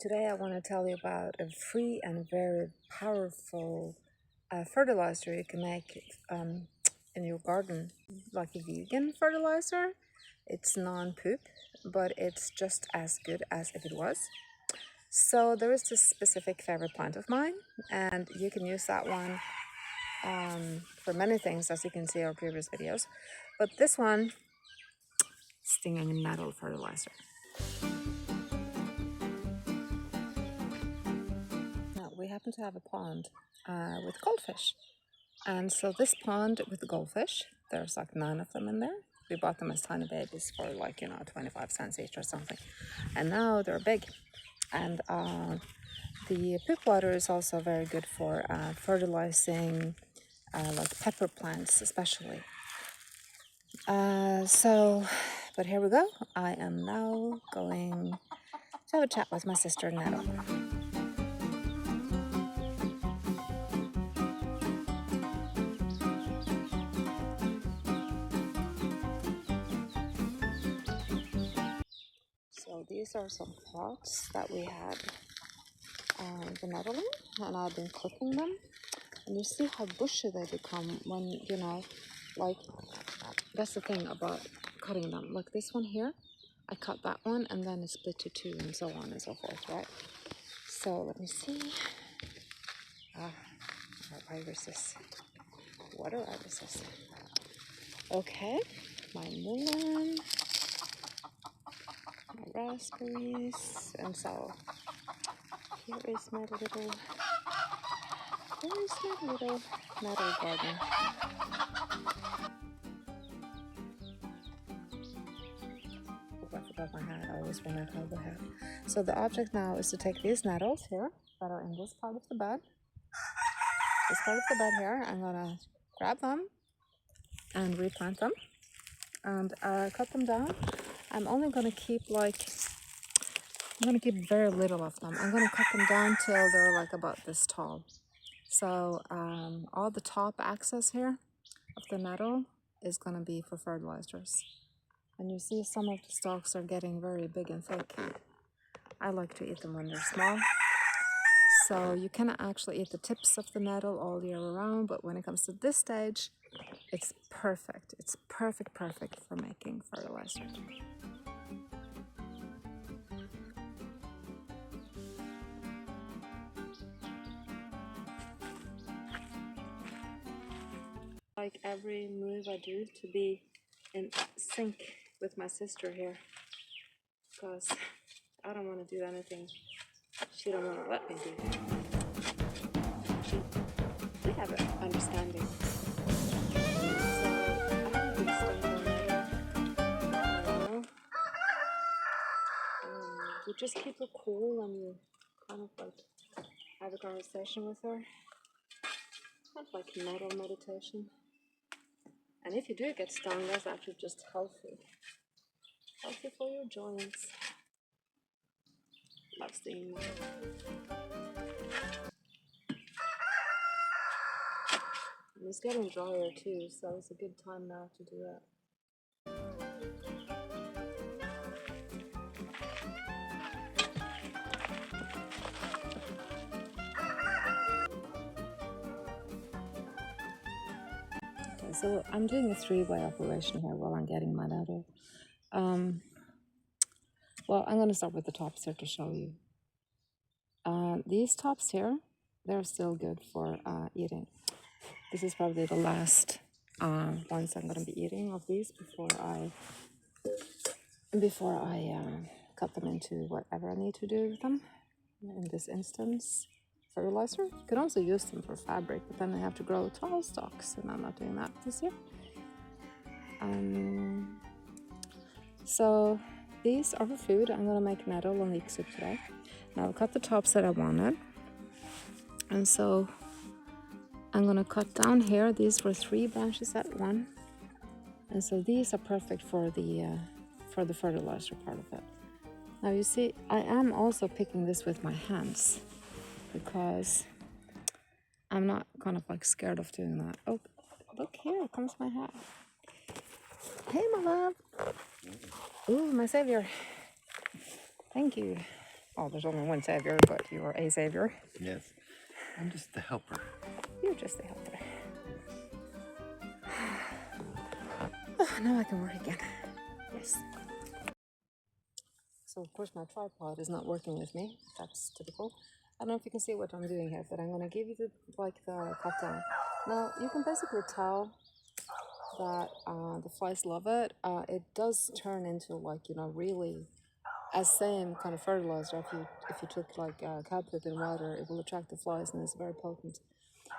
today I want to tell you about a free and very powerful fertilizer you can make in your garden, like a vegan fertilizer. It's non-poop, but it's just as good as if it was. So there is this specific favorite plant of mine, and you can use that one for many things, as you can see in our previous videos. But this one, stinging nettle fertilizer. We happen to have a pond with goldfish, and so this pond with the goldfish, there's like 9 of them in there. We bought them as tiny babies for 25 cents each or something, and now they're big. And the poop water is also very good for fertilizing like pepper plants especially. But here we go. I am now going to have a chat with my sister Nettle. So these are some pots that we had the nettle in, and I've been clipping them. And you see how bushy they become when, like, that's the thing about cutting them. Like this one here, I cut that one and then it split to 2 and so on and so forth, right? So let me see. What irises? What are irises? Okay, my melon, my raspberries, and so here is my little nettle garden. I forgot my hat. I always remember how the hat. So the object now is to take these nettles here that are in this part of the bed. This part of the bed here, I'm gonna grab them and replant them and cut them down. I'm only gonna keep very little of them. I'm gonna cut them down till they're like about this tall. So all the top axis here of the nettle is gonna be for fertilizers. And you see some of the stalks are getting very big and thick. I like to eat them when they're small. So you cannot actually eat the tips of the nettle all year around, but when it comes to this stage, it's perfect. It's perfect for making fertilizer. Like every move I do to be in sync with my sister here, because I don't want to do anything she don't want to let me do. We have an understanding. You just keep her cool and you kind of like have a conversation with her. Kind of like nettle meditation. And if you do get stung, that's actually just healthy. Healthy for your joints. Love stinging nettle. And it's getting drier too, so it's a good time now to do that. Okay, so I'm doing a 3-way operation here while I'm getting my nettle. Well, I'm going to start with the tops here to show you. These tops here, they're still good for eating. This is probably the last ones I'm going to be eating of these before I cut them into whatever I need to do with them. In this instance, fertilizer. You can also use them for fabric, but then they have to grow tall stalks, and I'm not doing that this year. So these are for food. I'm going to make nettle and leek soup today. Now I've cut the tops that I wanted, and so I'm going to cut down here. These were 3 branches at one, and so these are perfect for the fertilizer part of it. Now you see, I am also picking this with my hands because I'm not kind of like scared of doing that. Oh, look, here comes my hat. Hey, my love. Ooh, my savior. Thank you. Oh, there's only one savior, but you are a savior. Yes. I'm just the helper. You're just the helper. Now I can work again. Yes. So of course my tripod is not working with me. That's typical. I don't know if you can see what I'm doing here, but I'm gonna give you the cut down. Now you can basically tell that the flies love it. It does turn into really as same kind of fertilizer. If you took cow poop in water, it will attract the flies and it's very potent.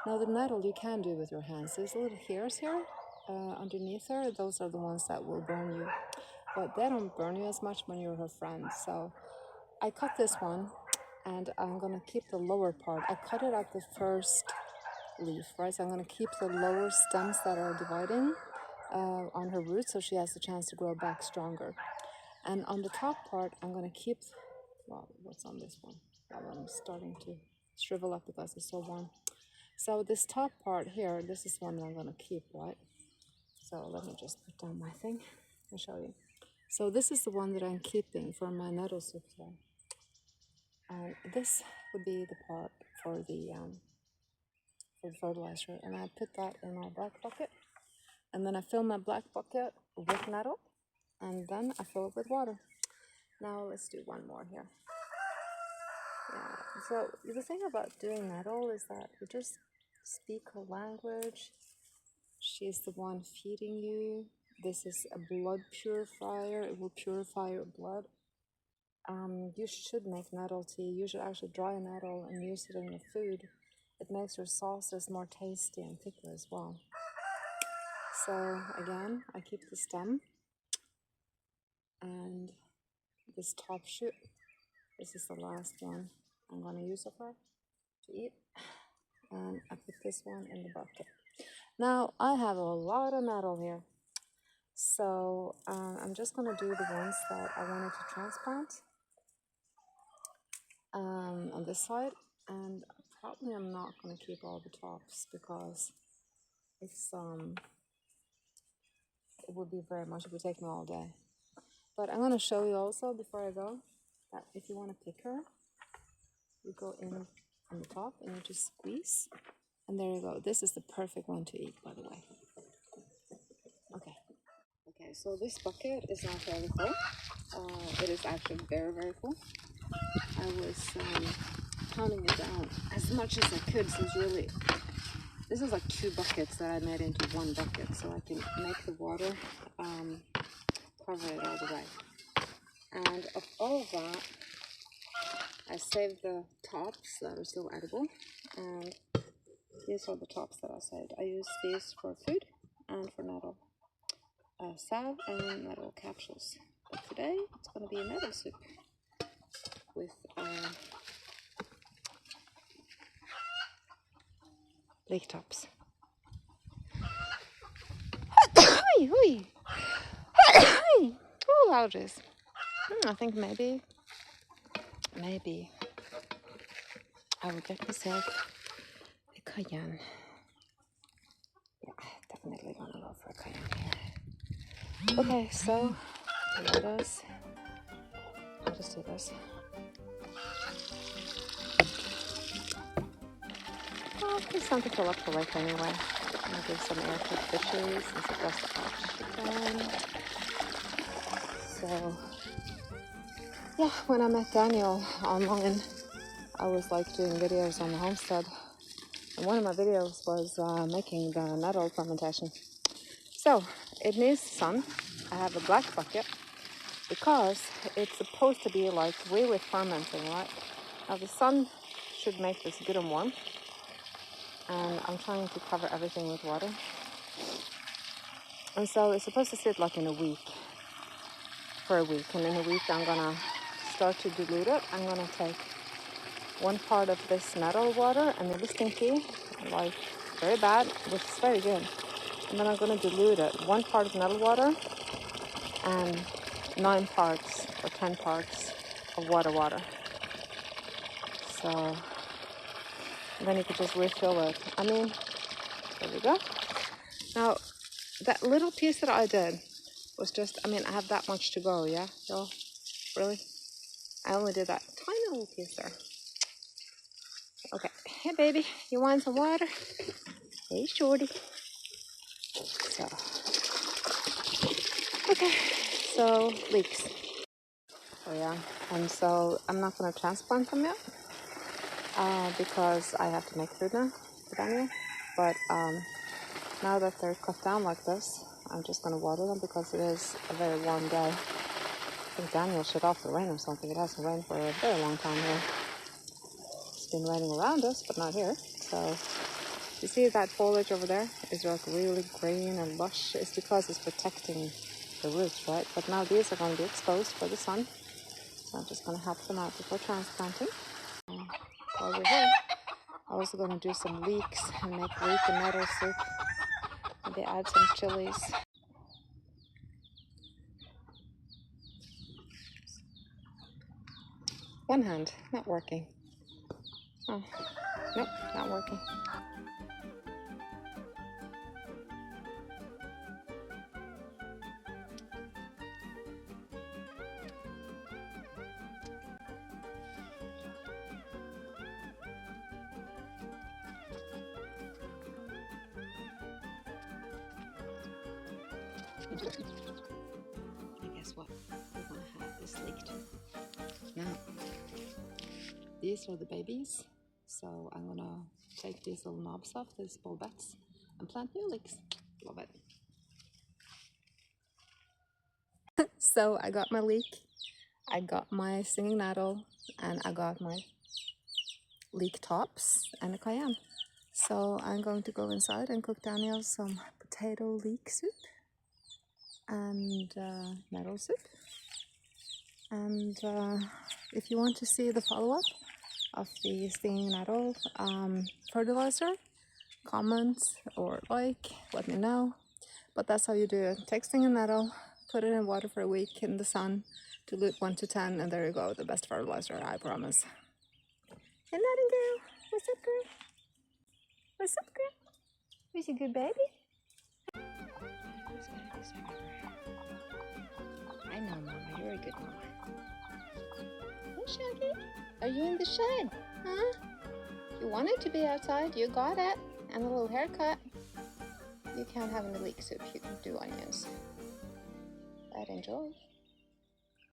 Now the nettle you can do with your hands. There's little hairs here underneath her. Those are the ones that will burn you, but they don't burn you as much when you're her friend. So I cut this one, and I'm gonna keep the lower part. I cut it at the first leaf, right? So I'm gonna keep the lower stems that are dividing on her roots, so she has the chance to grow back stronger. And on the top part, I'm gonna keep. Well, what's on this one? That one's starting to shrivel up because it's so warm. So this top part here, this is one that I'm gonna keep, right? So let me just put down my thing and show you. So this is the one that I'm keeping for my nettle soup today. And this would be the part for the fertilizer, and I put that in my black bucket, and then I fill my black bucket with nettle, and then I fill it with water. Now let's do one more here. Yeah. So the thing about doing nettle is that you just speak her language. She's the one feeding you. This is a blood purifier. It will purify your blood. You should make nettle tea. You should actually dry nettle and use it in your food. It makes your sauces more tasty and thicker as well. So again, I keep the stem and this top shoot. This is the last one I'm going to use of her to eat. And I put this one in the bucket. Now I have a lot of nettle here. So I'm just going to do the ones that I wanted to transplant on this side. And probably I'm not going to keep all the tops because it's it would be very much, it would take me all day. But I'm going to show you also before I go that if you want to pick her, you go in on the top and you just squeeze, and there you go. This is the perfect one to eat, by the way. Okay, so this bucket is not very full. It is actually very, very full. I was counting it down as much as I could, so it's really, this is like 2 buckets that I made into 1 bucket, so I can make the water cover it all the way. And of all of that, I saved the tops that are still edible, and these are the tops that I saved. I use these for food and for nettle salve and nettle capsules. But today it's going to be a nettle soup with leek tops. Oh, allergies. I think maybe I will get myself a cayenne. Yeah, definitely gonna go for a cayenne here. Okay, so tomatoes. I'll just do this. Well, it's time to fill up the lake anyway. I'm gonna give some air to the fishes since it does the oxygen. So yeah, when I met Daniel online, I was like doing videos on the homestead, and one of my videos was making the nettle fermentation. So it needs sun. I have a black bucket because it's supposed to be like really fermenting, right? Now the sun should make this good and warm, and I'm trying to cover everything with water. And so it's supposed to sit like in a week, for a week, and in a week I'm gonna start to dilute it. I'm gonna take 1 part of this nettle water and a listing tea, like very bad, which is very good. And then I'm gonna dilute it, 1 part of nettle water and 9 parts or 10 parts of water. So then you could just refill it. I mean, there we go. Now, that little piece that I did was just, I mean, I have that much to go, yeah? So, really? I only did that little piece there. Okay, hey baby, you want some water? Hey shorty. So, okay, so leeks. Oh yeah, and so I'm not gonna transplant them yet because I have to make food now for Daniel. But now that they're cut down like this, I'm just gonna water them because it is a very warm day. I think Daniel shut off the rain or something. It hasn't rained for a very long time here. It's been raining around us, but not here. So you see that foliage over there is like really green and lush. It's because it's protecting the roots, right? But now these are going to be exposed for the sun. So I'm just going to help them out before transplanting. While we're here, I'm also going to do some leeks and make leek and nettle soup. Maybe add some chilies. One hand, not working. Oh, nope, not working. And guess what? We're gonna have this leaked. Now, these are the babies. So I'm gonna take these little knobs off, these bulbets, and plant new leeks. Love it. So I got my leek, I got my singing nettle, and I got my leek tops and a cayenne. So I'm going to go inside and cook Daniel some potato leek soup and nettle soup. And if you want to see the follow-up of the stinging nettle fertilizer, comment or like, let me know. But that's how you do it. Take stinging nettle, put it in water for a week in the sun, dilute 1 to 10, and there you go, the best fertilizer, I promise. Hey, Nothing girl, what's up, girl? What's up, girl? Who's a good baby? I know, Mama, you're a good mama. Hey, Shaggy, are you in the shed? Huh? You wanted to be outside, you got it. And a little haircut. You can't have any leek soup, you can do onions. But enjoy.